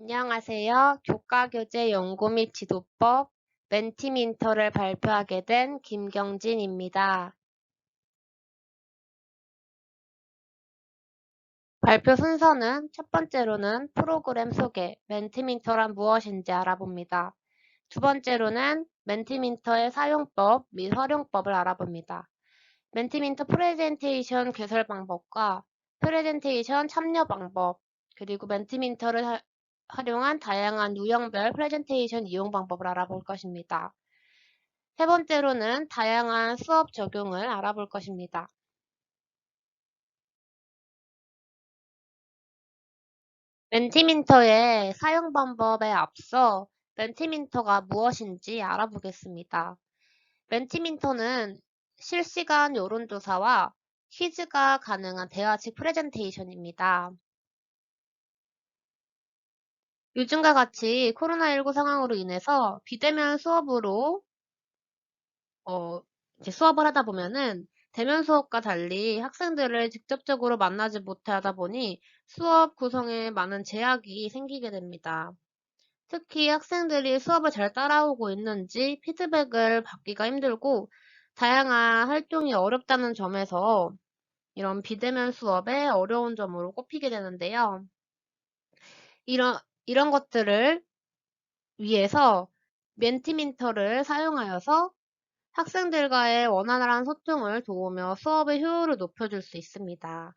안녕하세요. 교과교재 연구 및 지도법 멘티민터를 발표하게 된 김경진입니다. 발표 순서는 첫 번째로는 프로그램 소개, 멘티민터란 무엇인지 알아봅니다. 두 번째로는 멘티민터의 사용법 및 활용법을 알아봅니다. 멘티민터 프레젠테이션 개설 방법과 프레젠테이션 참여 방법, 그리고 멘티민터를 활용한 다양한 유형별 프레젠테이션 이용 방법을 알아볼 것입니다. 세 번째로는 다양한 수업 적용을 알아볼 것입니다. 멘티민터의 사용 방법에 앞서 멘티민터가 무엇인지 알아보겠습니다. 멘티민터는 실시간 여론조사와 퀴즈가 가능한 대화식 프레젠테이션입니다. 요즘과 같이 코로나19 상황으로 인해서 비대면 수업으로 이제 수업을 하다 보면은 대면 수업과 달리 학생들을 직접적으로 만나지 못하다 보니 수업 구성에 많은 제약이 생기게 됩니다. 특히 학생들이 수업을 잘 따라오고 있는지 피드백을 받기가 힘들고 다양한 활동이 어렵다는 점에서 이런 비대면 수업의 어려운 점으로 꼽히게 되는데요. 이런 것들을 위해서 멘티민터를 사용하여서 학생들과의 원활한 소통을 도우며 수업의 효율을 높여줄 수 있습니다.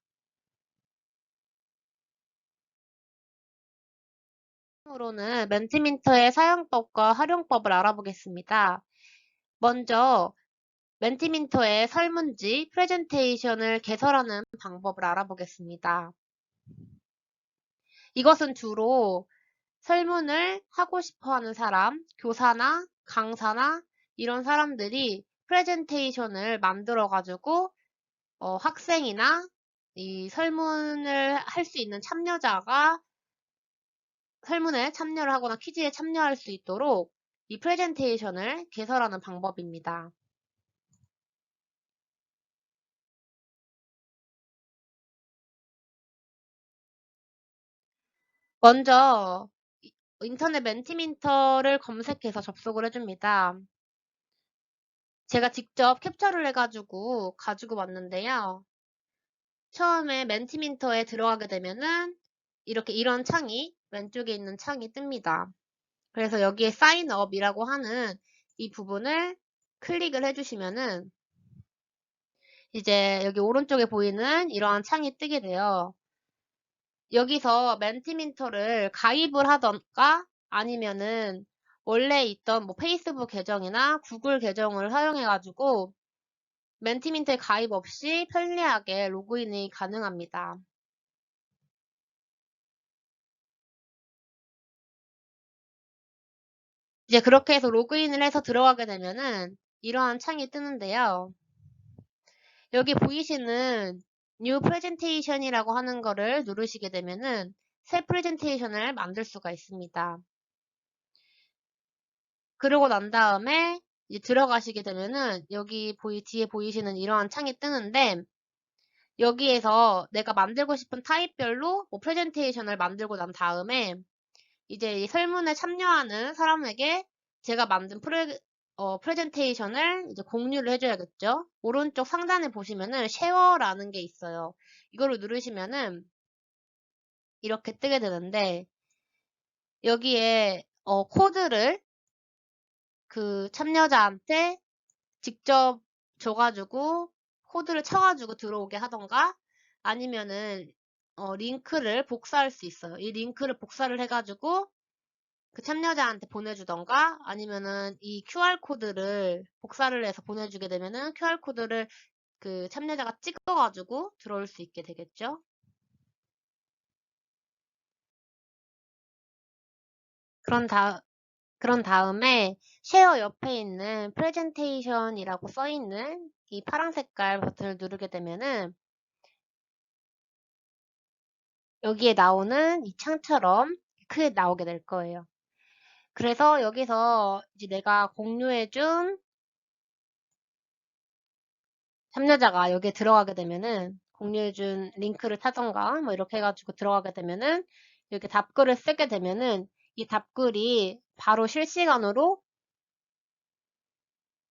다음으로는 멘티민터의 사용법과 활용법을 알아보겠습니다. 먼저 멘티민터의 설문지, 프레젠테이션을 개설하는 방법을 알아보겠습니다. 이것은 주로 설문을 하고 싶어 하는 사람, 교사나 강사나 이런 사람들이 프레젠테이션을 만들어 가지고 학생이나 이 설문을 할 수 있는 참여자가 설문에 참여를 하거나 퀴즈에 참여할 수 있도록 이 프레젠테이션을 개설하는 방법입니다. 먼저 인터넷 멘티민터를 검색해서 접속을 해줍니다. 제가 직접 캡처를 해가지고 가지고 왔는데요. 처음에 멘티민터에 들어가게 되면은 이런 창이 왼쪽에 있는 창이 뜹니다. 그래서 여기에 사인업이라고 하는 이 부분을 클릭을 해주시면은 이제 여기 오른쪽에 보이는 이러한 창이 뜨게 돼요. 여기서 멘티민터를 가입을 하던가 아니면은 원래 있던 뭐 페이스북 계정이나 구글 계정을 사용해가지고 멘티민터에 가입 없이 편리하게 로그인이 가능합니다. 이제 그렇게 해서 로그인을 해서 들어가게 되면은 이러한 창이 뜨는데요. 여기 보이시는 New Presentation이라고 하는 거를 누르시게 되면은 새 프레젠테이션을 만들 수가 있습니다. 그러고 난 다음에 이제 들어가시게 되면은 여기 뒤에 보이시는 이러한 창이 뜨는데 여기에서 내가 만들고 싶은 타입별로 뭐 프레젠테이션을 만들고 난 다음에 이제 이 설문에 참여하는 사람에게 제가 만든 프레젠테이션을 이제 공유를 해줘야겠죠. 오른쪽 상단에 보시면은 쉐어라는 게 있어요. 이거를 누르시면은 이렇게 뜨게 되는데 여기에 코드를 그 참여자한테 직접 줘가지고 코드를 쳐가지고 들어오게 하던가 아니면은 링크를 복사할 수 있어요. 이 링크를 복사를 해가지고 그 참여자한테 보내주던가 아니면은 이 QR코드를 복사를 해서 보내주게 되면은 QR코드를 그 참여자가 찍어가지고 들어올 수 있게 되겠죠. 그런 다음에 쉐어 옆에 있는 프레젠테이션이라고 써 있는 이 파란 색깔 버튼을 누르게 되면은 여기에 나오는 이 창처럼 크게 나오게 될 거예요. 그래서 여기서 이제 내가 공유해준 참여자가 여기에 들어가게 되면은 공유해준 링크를 타던가 뭐 이렇게 해가지고 들어가게 되면은 이렇게 답글을 쓰게 되면은 이 답글이 바로 실시간으로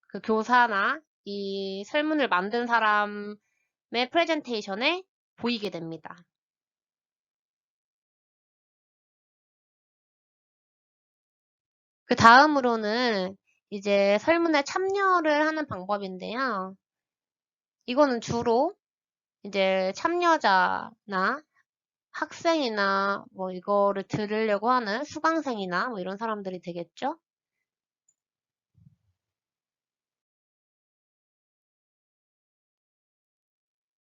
그 교사나 이 설문을 만든 사람의 프레젠테이션에 보이게 됩니다. 그 다음으로는 이제 설문에 참여를 하는 방법인데요. 이거는 주로 이제 참여자나 학생이나 뭐 이거를 들으려고 하는 수강생이나 뭐 이런 사람들이 되겠죠?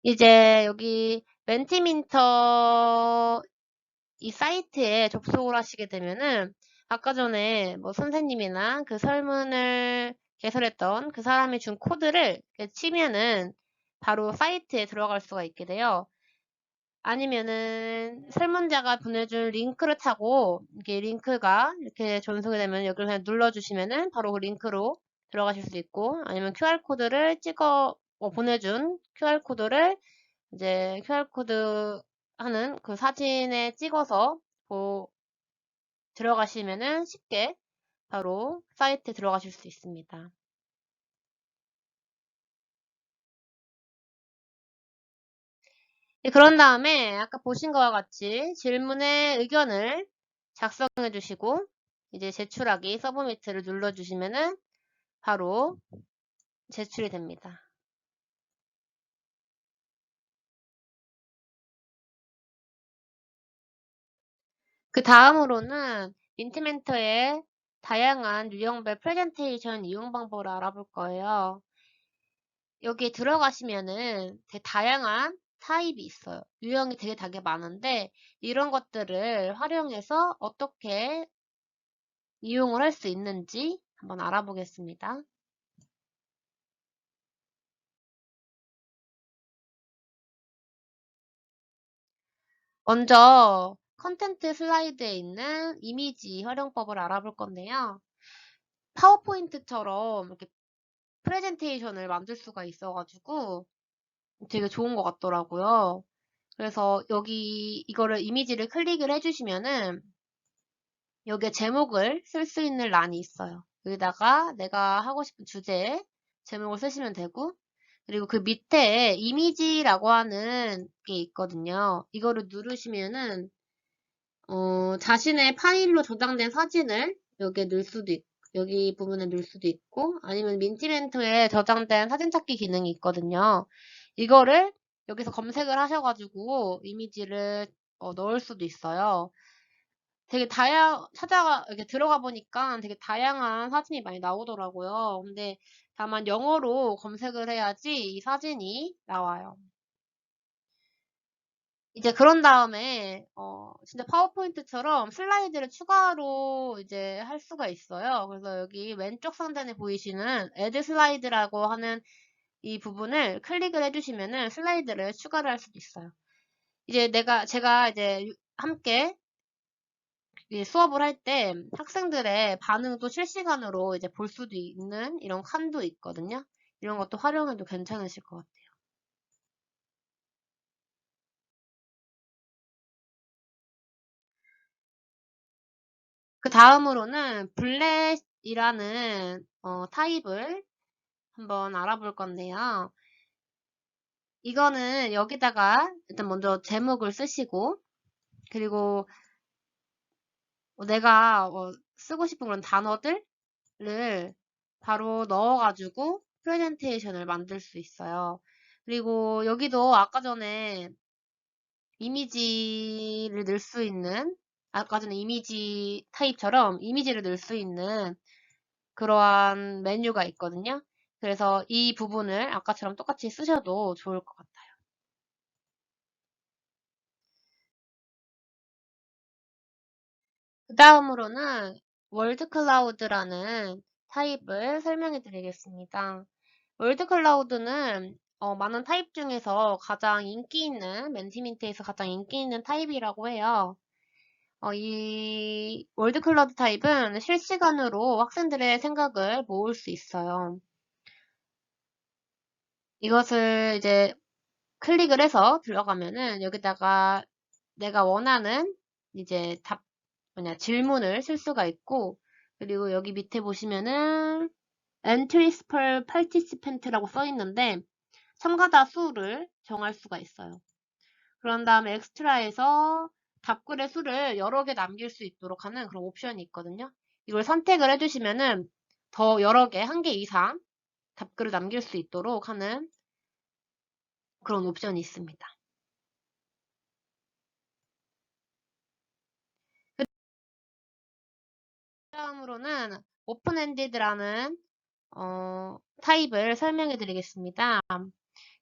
이제 여기 멘티민터 이 사이트에 접속을 하시게 되면은 아까 전에 뭐 선생님이나 그 설문을 개설했던 그 사람이 준 코드를 이렇게 치면은 바로 사이트에 들어갈 수가 있게 돼요. 아니면은 설문자가 보내준 링크를 타고 이렇게 링크가 이렇게 전송이 되면 여기를 그냥 눌러주시면은 바로 그 링크로 들어가실 수 있고, 아니면 QR코드를 보내준 QR코드를 이제 QR코드 하는 그 사진에 찍어서 들어가시면은 쉽게 바로 사이트에 들어가실 수 있습니다. 네, 그런 다음에 아까 보신 것과 같이 질문의 의견을 작성해 주시고 이제 제출하기 서브미트를 눌러 주시면은 바로 제출이 됩니다. 그 다음으로는 민트멘터의 다양한 유형별 프레젠테이션 이용 방법을 알아볼 거예요. 여기에 들어가시면은 되게 다양한 타입이 있어요. 유형이 되게 많은데 이런 것들을 활용해서 어떻게 이용을 할 수 있는지 한번 알아보겠습니다. 먼저 컨텐트 슬라이드에 있는 이미지 활용법을 알아볼 건데요. 파워포인트처럼 이렇게 프레젠테이션을 만들 수가 있어가지고 되게 좋은 것 같더라고요. 그래서 여기 이거를 이미지를 클릭을 해주시면은 여기에 제목을 쓸 수 있는 란이 있어요. 여기다가 내가 하고 싶은 주제에 제목을 쓰시면 되고, 그리고 그 밑에 이미지라고 하는 게 있거든요. 이거를 누르시면은 자신의 파일로 저장된 사진을 여기에 넣을 수도 있고, 여기 부분에 넣을 수도 있고, 아니면 민티멘토에 저장된 사진 찾기 기능이 있거든요. 이거를 여기서 검색을 하셔가지고 이미지를 넣을 수도 있어요. 되게 이렇게 들어가 보니까 되게 다양한 사진이 많이 나오더라고요. 근데 다만 영어로 검색을 해야지 이 사진이 나와요. 이제 그런 다음에, 진짜 파워포인트처럼 슬라이드를 추가로 이제 할 수가 있어요. 그래서 여기 왼쪽 상단에 보이시는 Add 슬라이드라고 하는 이 부분을 클릭을 해주시면은 슬라이드를 추가를 할 수도 있어요. 이제 제가 이제 함께 이 수업을 할 때 학생들의 반응도 실시간으로 이제 볼 수도 있는 이런 칸도 있거든요. 이런 것도 활용해도 괜찮으실 것 같아요. 그 다음으로는 블렛이라는 타입을 한번 알아볼 건데요. 이거는 여기다가 일단 먼저 제목을 쓰시고, 그리고 내가 쓰고 싶은 그런 단어들을 바로 넣어가지고 프레젠테이션을 만들 수 있어요. 그리고 여기도 아까 전에 이미지를 넣을 수 있는, 아까 전에 이미지 타입처럼 이미지를 넣을 수 있는 그러한 메뉴가 있거든요. 그래서 이 부분을 아까처럼 똑같이 쓰셔도 좋을 것 같아요. 그 다음으로는 월드 클라우드라는 타입을 설명해 드리겠습니다. 월드 클라우드는 많은 타입 중에서 가장 인기 있는, 멘티민트에서 가장 인기 있는 타입이라고 해요. 이 월드 클라우드 타입은 실시간으로 학생들의 생각을 모을 수 있어요. 이것을 이제 클릭을 해서 들어가면은 여기다가 내가 원하는 이제 질문을 쓸 수가 있고, 그리고 여기 밑에 보시면은 entries per participant라고 써 있는데 참가자 수를 정할 수가 있어요. 그런 다음에 엑스트라에서 답글의 수를 여러 개 남길 수 있도록 하는 그런 옵션이 있거든요. 이걸 선택을 해주시면은 더 여러 개, 한 개 이상 답글을 남길 수 있도록 하는 그런 옵션이 있습니다. 그 다음으로는 오픈엔디드라는 타입을 설명해 드리겠습니다.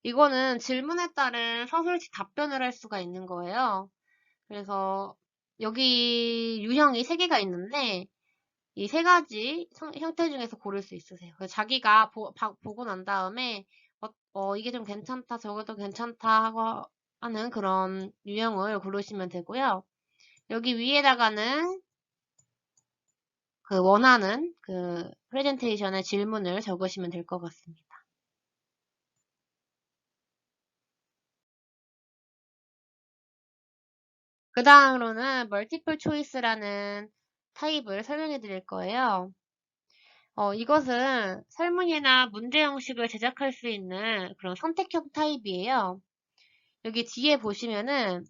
이거는 질문에 따른 서술식 답변을 할 수가 있는 거예요. 그래서 여기 유형이 3개가 있는데 이 3가지 형태 중에서 고를 수 있으세요. 그래서 자기가 보고 난 다음에 이게 좀 괜찮다, 저것도 괜찮다 하고 하는 그런 유형을 고르시면 되고요. 여기 위에다가는 그 원하는 그 프레젠테이션의 질문을 적으시면 될 것 같습니다. 그 다음으로는 멀티플 초이스라는 타입을 설명해 드릴 거예요. 이것은 설문이나 문제 형식을 제작할 수 있는 그런 선택형 타입이에요. 여기 뒤에 보시면은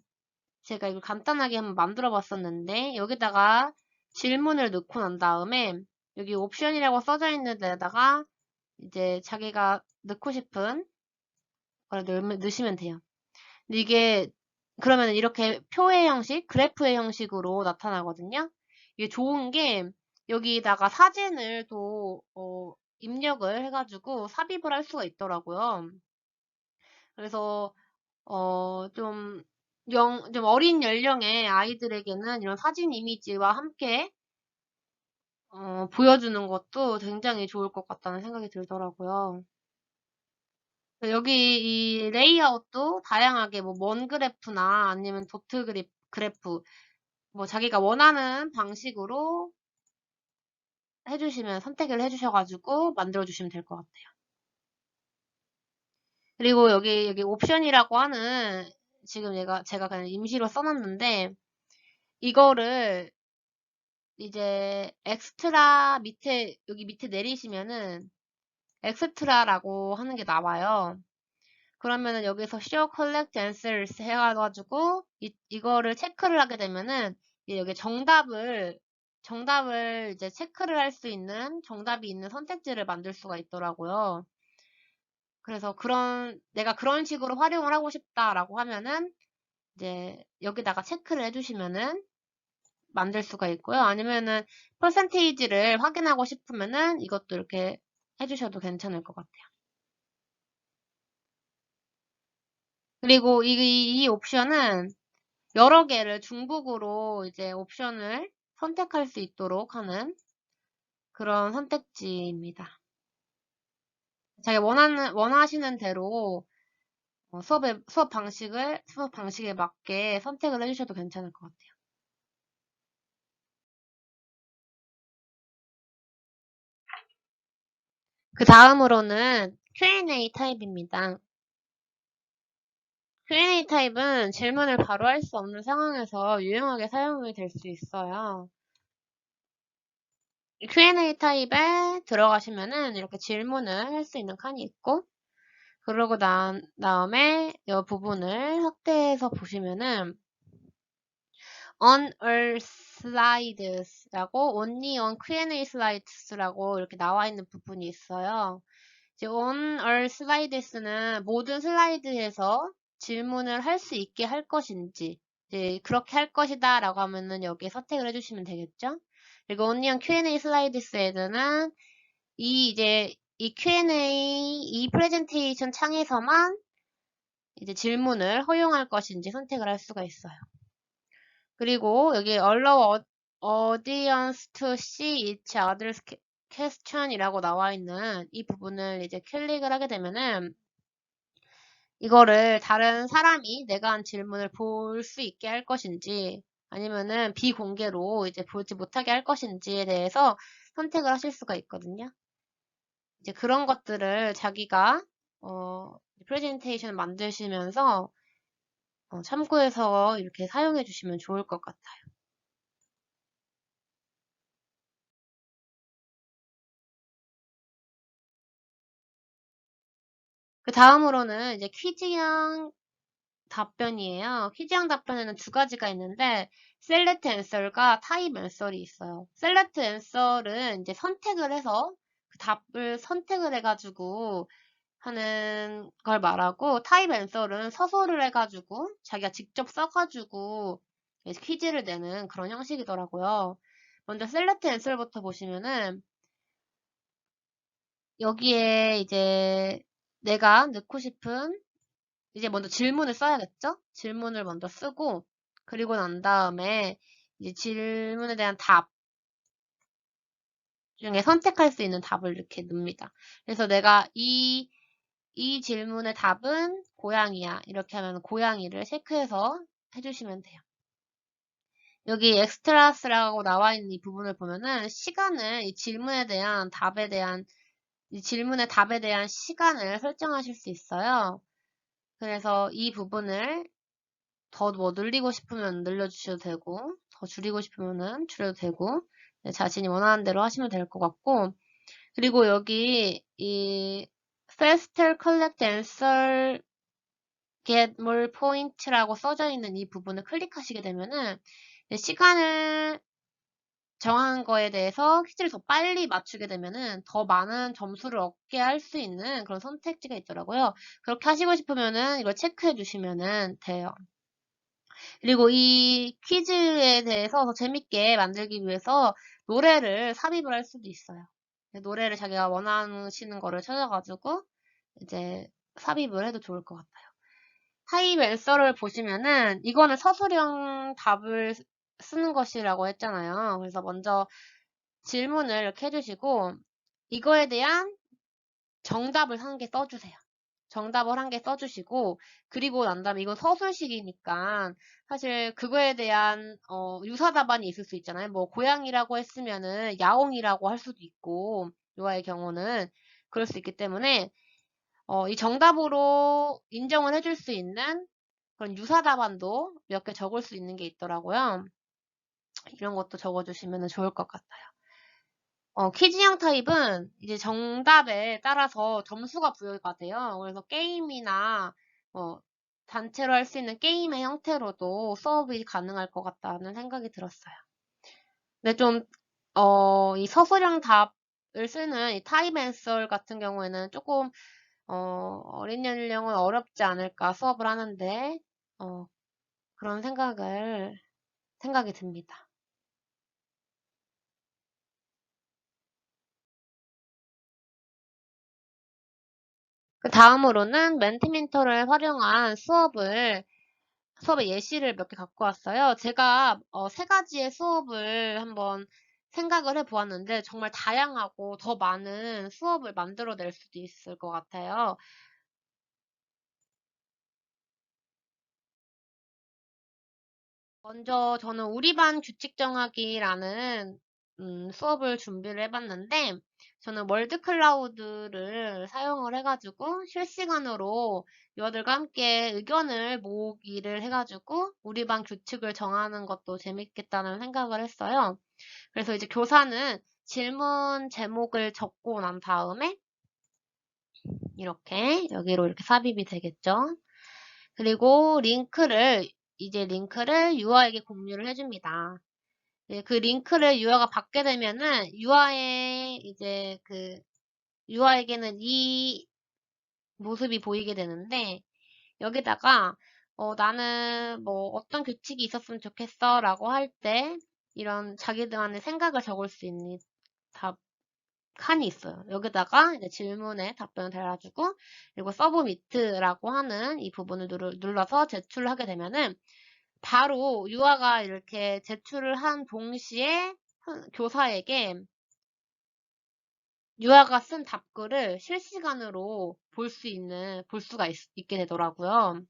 제가 이걸 간단하게 한번 만들어 봤었는데 여기다가 질문을 넣고 난 다음에 여기 옵션이라고 써져 있는 데다가 이제 자기가 넣고 싶은 걸 넣으시면 돼요. 근데 이게 그러면 이렇게 표의 형식, 그래프의 형식으로 나타나거든요. 이게 좋은 게 여기다가 사진을 또 입력을 해가지고 삽입을 할 수가 있더라고요. 그래서 좀 좀 어린 연령의 아이들에게는 이런 사진 이미지와 함께 보여주는 것도 굉장히 좋을 것 같다는 생각이 들더라고요. 여기 이 레이아웃도 다양하게 뭐 원 그래프나 아니면 도트 그래프 뭐 자기가 원하는 방식으로 해주시면 선택을 해주셔가지고 만들어주시면 될 것 같아요. 그리고 여기 옵션이라고 하는 지금 제가 그냥 임시로 써놨는데 이거를 이제 엑스트라 밑에 여기 밑에 내리시면은 엑스트라라고 하는 게 나와요. 그러면은 여기서 show collect answers 해가지고 이거를 체크를 하게 되면은 이제 여기 정답을 이제 체크를 할 수 있는 정답이 있는 선택지를 만들 수가 있더라고요. 그래서 내가 그런 식으로 활용을 하고 싶다라고 하면은 이제 여기다가 체크를 해주시면은 만들 수가 있고요. 아니면은 퍼센테이지를 확인하고 싶으면은 이것도 이렇게 해주셔도 괜찮을 것 같아요. 그리고 이 옵션은 여러 개를 중복으로 이제 옵션을 선택할 수 있도록 하는 그런 선택지입니다. 자기 원하시는 대로 수업 방식에 맞게 선택을 해주셔도 괜찮을 것 같아요. 그 다음으로는 Q&A 타입입니다. Q&A 타입은 질문을 바로 할 수 없는 상황에서 유용하게 사용이 될 수 있어요. Q&A 타입에 들어가시면은 이렇게 질문을 할 수 있는 칸이 있고, 그러고 난 다음에 이 부분을 확대해서 보시면은 on all slides라고 only on Q&A slides라고 이렇게 나와 있는 부분이 있어요. 이제 on all slides는 모든 슬라이드에서 질문을 할 수 있게 할 것인지 이제 그렇게 할 것이다 라고 하면은 여기에 선택을 해주시면 되겠죠. 그리고 only on Q&A slides에는 이 Q&A 이 프레젠테이션 창에서만 이제 질문을 허용할 것인지 선택을 할 수가 있어요. 그리고 여기 allow audience to see each other's question이라고 나와 있는 이 부분을 이제 클릭을 하게 되면은 이거를 다른 사람이 내가 한 질문을 볼 수 있게 할 것인지 아니면은 비공개로 이제 보지 못하게 할 것인지에 대해서 선택을 하실 수가 있거든요. 이제 그런 것들을 자기가 프레젠테이션 만드시면서 참고해서 이렇게 사용해 주시면 좋을 것 같아요. 그 다음으로는 이제 퀴즈형 답변이에요. 퀴즈형 답변에는 두 가지가 있는데 셀렉트 앤서가 타입 앤서이 있어요. 셀렉트 앤서는 이제 선택을 해서 그 답을 선택을 해가지고 하는 걸 말하고 타입 앤서는 서술을 해가지고 자기가 직접 써가지고 퀴즈를 내는 그런 형식이더라고요. 먼저 셀렉트 앤서부터 보시면은 여기에 이제 내가 넣고 싶은 이제 먼저 질문을 써야겠죠? 질문을 먼저 쓰고 그리고 난 다음에 이제 질문에 대한 답 중에 선택할 수 있는 답을 이렇게 넣습니다. 그래서 내가 이 질문의 답은 고양이야. 이렇게 하면 고양이를 체크해서 해주시면 돼요. 여기 엑스트라스라고 나와 있는 이 부분을 보면은 시간을 이 질문에 대한 답에 대한 이 질문의 답에 대한 시간을 설정하실 수 있어요. 그래서 이 부분을 더 뭐 늘리고 싶으면 늘려주셔도 되고 더 줄이고 싶으면은 줄여도 되고 자신이 원하는 대로 하시면 될 것 같고 그리고 여기 이 faster collect answer get more point라고 써져 있는 이 부분을 클릭하시게 되면은 시간을 정한 거에 대해서 퀴즈를 더 빨리 맞추게 되면은 더 많은 점수를 얻게 할 수 있는 그런 선택지가 있더라고요. 그렇게 하시고 싶으면은 이걸 체크해 주시면은 돼요. 그리고 이 퀴즈에 대해서 더 재밌게 만들기 위해서 노래를 삽입을 할 수도 있어요. 노래를 자기가 원하시는 거를 찾아가지고 이제 삽입을 해도 좋을 것 같아요. 타입 앤서를 보시면은 이거는 서술형 답을 쓰는 것이라고 했잖아요. 그래서 먼저 질문을 이렇게 해주시고 이거에 대한 정답을 한 개 써주세요. 정답을 한 개 써주시고 그리고 난 다음에 이건 서술식이니까 사실 그거에 대한 유사 답안이 있을 수 있잖아요. 뭐 고양이라고 했으면은 야옹이라고 할 수도 있고 요아의 경우는 그럴 수 있기 때문에 이 정답으로 인정을 해줄 수 있는 그런 유사 답안도 몇 개 적을 수 있는 게 있더라고요. 이런 것도 적어주시면 좋을 것 같아요. 퀴즈형 타입은 이제 정답에 따라서 점수가 부여가 돼요. 그래서 게임이나 단체로 할 수 있는 게임의 형태로도 수업이 가능할 것 같다는 생각이 들었어요. 근데 좀, 이 서술형 답을 쓰는 이 타입 앤서 같은 경우에는 조금, 어린 연령은 어렵지 않을까 수업을 하는데, 그런 생각이 듭니다. 그 다음으로는 멘티멘터를 활용한 수업의 예시를 몇 개 갖고 왔어요. 제가 세 가지의 수업을 한번 생각을 해 보았는데 정말 다양하고 더 많은 수업을 만들어낼 수도 있을 것 같아요. 먼저 저는 우리 반 규칙 정하기라는 수업을 준비를 해봤는데 저는 월드 클라우드를 사용을 해가지고 실시간으로 유아들과 함께 의견을 모으기를 해가지고 우리 반 규칙을 정하는 것도 재밌겠다는 생각을 했어요. 그래서 이제 교사는 질문 제목을 적고 난 다음에 이렇게 여기로 이렇게 삽입이 되겠죠. 그리고 이제 링크를 유아에게 공유를 해줍니다. 네, 그 링크를 유아가 받게 되면은 유아에게는 이 모습이 보이게 되는데 여기다가 나는 뭐 어떤 규칙이 있었으면 좋겠어 라고 할 때 이런 자기들만의 생각을 적을 수 있는 답 칸이 있어요. 여기다가 이제 질문에 답변을 달아주고 그리고 서브미트라고 하는 이 부분을 눌러서 제출을 하게 되면은 바로 유아가 이렇게 제출을 한 동시에 교사에게 유아가 쓴 답글을 실시간으로 볼 수가 있게 되더라고요.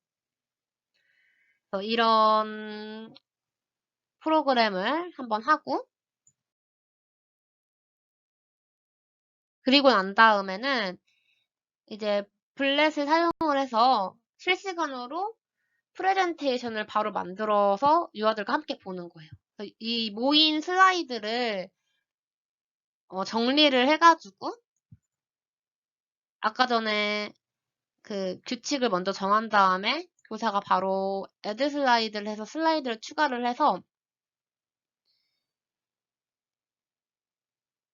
그래서 이런 프로그램을 한번 하고 그리고 난 다음에는 이제 블렛을 사용을 해서 실시간으로 프레젠테이션을 바로 만들어서 유아들과 함께 보는 거예요. 이 모인 슬라이드를 정리를 해가지고 아까 전에 그 규칙을 먼저 정한 다음에 교사가 바로 애드 슬라이드를 해서 슬라이드를 추가를 해서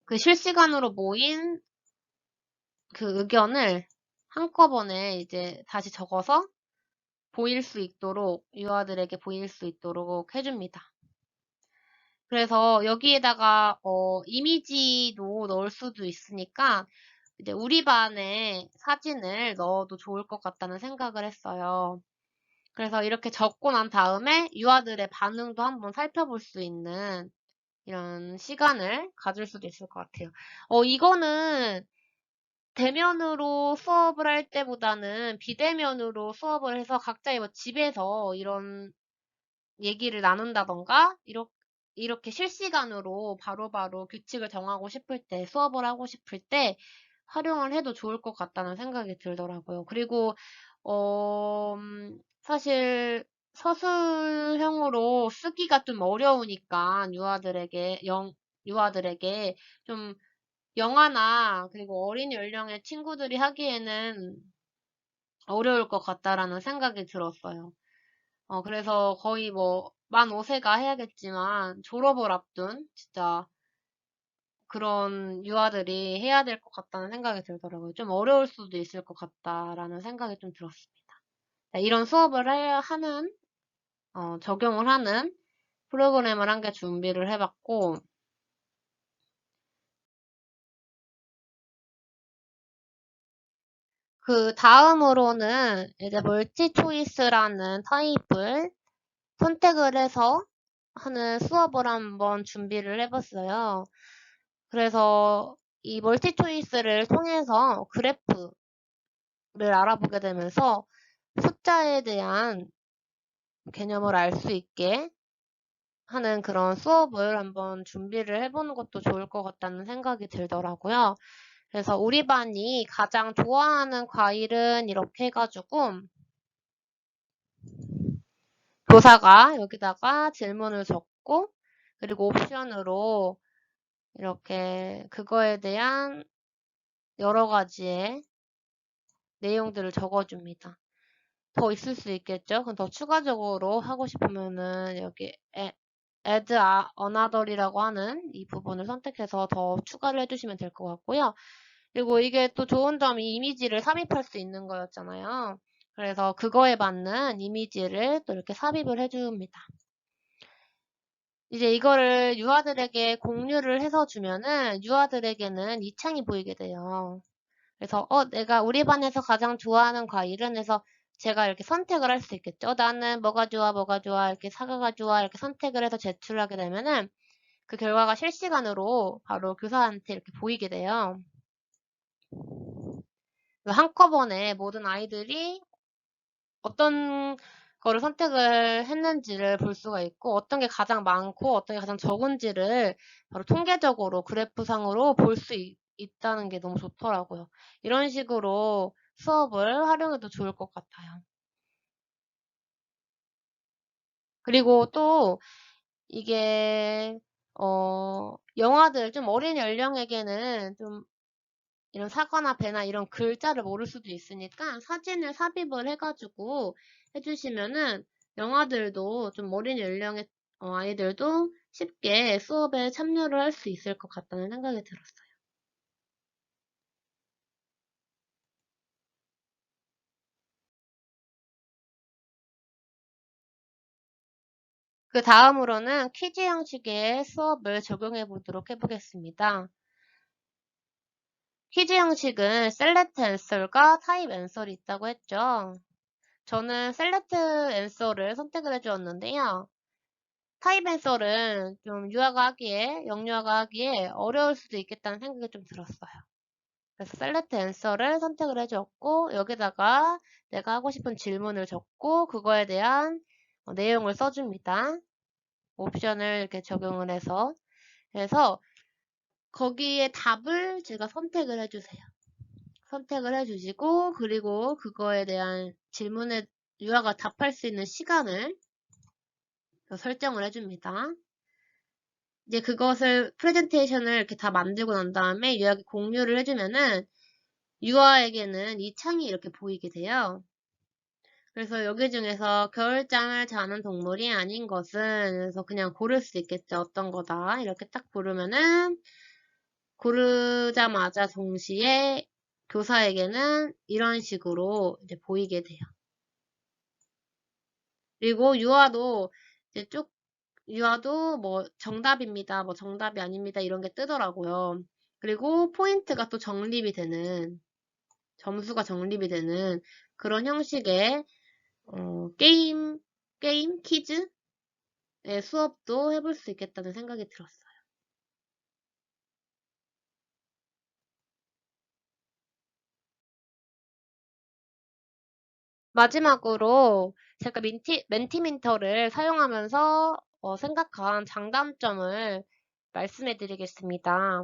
그 실시간으로 모인 그 의견을 한꺼번에 이제 다시 적어서 보일 수 있도록 유아들에게 보일 수 있도록 해줍니다. 그래서 여기에다가 이미지도 넣을 수도 있으니까 이제 우리 반의 사진을 넣어도 좋을 것 같다는 생각을 했어요. 그래서 이렇게 적고 난 다음에 유아들의 반응도 한번 살펴볼 수 있는 이런 시간을 가질 수도 있을 것 같아요. 이거는 대면으로 수업을 할 때보다는 비대면으로 수업을 해서 각자의 뭐 집에서 이런 얘기를 나눈다던가 이렇게 실시간으로 바로바로 규칙을 정하고 싶을 때 수업을 하고 싶을 때 활용을 해도 좋을 것 같다는 생각이 들더라고요. 그리고 사실 서술형으로 쓰기가 좀 어려우니까 유아들에게 좀 영아나 그리고 어린 연령의 친구들이 하기에는 어려울 것 같다라는 생각이 들었어요. 그래서 거의 뭐, 만 5세가 해야겠지만, 졸업을 앞둔, 진짜, 그런 유아들이 해야 될 것 같다는 생각이 들더라고요. 좀 어려울 수도 있을 것 같다라는 생각이 좀 들었습니다. 네, 이런 수업을 하는, 적용을 하는 프로그램을 한 개 준비를 해봤고, 그 다음으로는 이제 멀티 초이스라는 타입을 선택을 해서 하는 수업을 한번 준비를 해봤어요. 그래서 이 멀티 초이스를 통해서 그래프를 알아보게 되면서 숫자에 대한 개념을 알 수 있게 하는 그런 수업을 한번 준비를 해보는 것도 좋을 것 같다는 생각이 들더라고요. 그래서 우리 반이 가장 좋아하는 과일은 이렇게 해가지고 교사가 여기다가 질문을 적고 그리고 옵션으로 이렇게 그거에 대한 여러 가지의 내용들을 적어줍니다. 더 있을 수 있겠죠? 그럼 더 추가적으로 하고 싶으면은 여기 add another이라고 하는 이 부분을 선택해서 더 추가를 해주시면 될 것 같고요. 그리고 이게 또 좋은 점이 이미지를 삽입할 수 있는 거였잖아요. 그래서 그거에 맞는 이미지를 또 이렇게 삽입을 해줍니다. 이제 이거를 유아들에게 공유를 해서 주면은 유아들에게는 이 창이 보이게 돼요. 그래서 내가 우리 반에서 가장 좋아하는 과일은 해서 제가 이렇게 선택을 할 수 있겠죠. 나는 뭐가 좋아, 이렇게 사과가 좋아, 이렇게 선택을 해서 제출하게 되면은 그 결과가 실시간으로 바로 교사한테 이렇게 보이게 돼요. 한꺼번에 모든 아이들이 어떤 거를 선택을 했는지를 볼 수가 있고 어떤 게 가장 많고 어떤 게 가장 적은지를 바로 통계적으로 그래프상으로 볼 수 있다는 게 너무 좋더라고요. 이런 식으로 수업을 활용해도 좋을 것 같아요. 그리고 또 이게 영화들 좀 어린 연령에게는 좀 이런 사과나 배나 이런 글자를 모를 수도 있으니까 사진을 삽입을 해가지고 해주시면은 영아들도 좀 어린 연령의 아이들도 쉽게 수업에 참여를 할 수 있을 것 같다는 생각이 들었어요. 그 다음으로는 퀴즈 형식의 수업을 적용해 보도록 해보겠습니다. 퀴즈 형식은 셀렉트 앤서과 타입 앤서이 있다고 했죠. 저는 셀렉트 앤서를 선택을 해주었는데요. 타입 앤서는 좀 유아가 하기에, 영유아가 하기에 어려울 수도 있겠다는 생각이 좀 들었어요. 그래서 셀렉트 앤서를 선택을 해줬고, 여기다가 내가 하고 싶은 질문을 적고, 그거에 대한 내용을 써줍니다. 옵션을 이렇게 적용을 해서. 그래서 거기에 답을 제가 선택을 해주세요. 선택을 해주시고, 그리고 그거에 대한 질문에 유아가 답할 수 있는 시간을 설정을 해줍니다. 이제 그것을 프레젠테이션을 이렇게 다 만들고 난 다음에 유아에게 공유를 해주면은 유아에게는 이 창이 이렇게 보이게 돼요. 그래서 여기 중에서 겨울잠을 자는 동물이 아닌 것은 그래서 그냥 고를 수 있겠죠. 어떤 거다. 이렇게 딱 고르면은 고르자마자 동시에 교사에게는 이런 식으로 이제 보이게 돼요. 그리고 유아도 이제 유아도 뭐 정답입니다. 뭐 정답이 아닙니다. 이런 게 뜨더라고요. 그리고 포인트가 또 정립이 되는, 점수가 정립이 되는 그런 형식의 게임, 퀴즈의 수업도 해볼 수 있겠다는 생각이 들었어요. 마지막으로 제가 멘티민터를 사용하면서 생각한 장단점을 말씀해 드리겠습니다.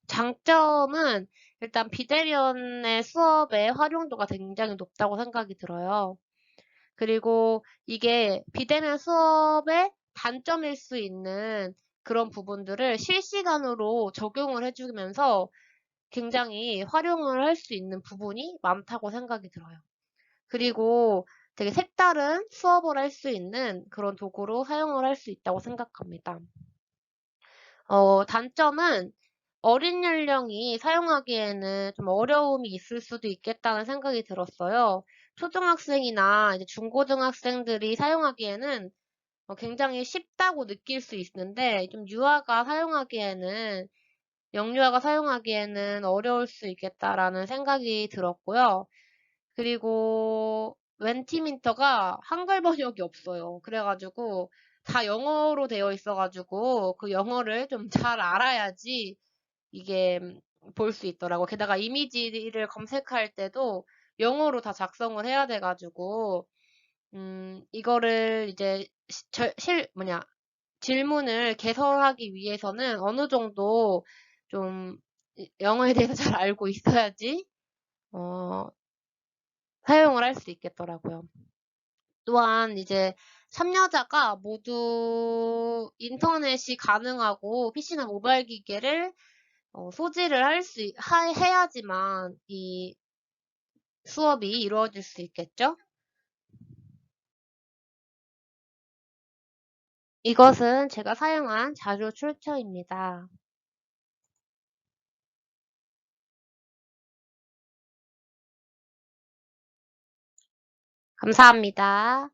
장점은 일단 비대면의 수업의 활용도가 굉장히 높다고 생각이 들어요. 그리고 이게 비대면 수업의 단점일 수 있는 그런 부분들을 실시간으로 적용을 해주면서 굉장히 활용을 할 수 있는 부분이 많다고 생각이 들어요. 그리고 되게 색다른 수업을 할 수 있는 그런 도구로 사용을 할 수 있다고 생각합니다. 단점은 어린 연령이 사용하기에는 좀 어려움이 있을 수도 있겠다는 생각이 들었어요. 초등학생이나 이제 중고등학생들이 사용하기에는 굉장히 쉽다고 느낄 수 있는데 좀 영유아가 사용하기에는 어려울 수 있겠다라는 생각이 들었고요. 그리고 멘티민터가 한글 번역이 없어요. 그래가지고 다 영어로 되어 있어가지고 그 영어를 좀 잘 알아야지 이게 볼 수 있더라고. 게다가 이미지를 검색할 때도 영어로 다 작성을 해야 돼가지고 이거를 이제 질문을 개설하기 위해서는 어느 정도 좀 영어에 대해서 잘 알고 있어야지 어, 사용을 할 수 있겠더라고요. 또한 이제 참여자가 모두 인터넷이 가능하고 PC나 모바일 기기를 소지를 해야지만 이 수업이 이루어질 수 있겠죠? 이것은 제가 사용한 자료 출처입니다. 감사합니다.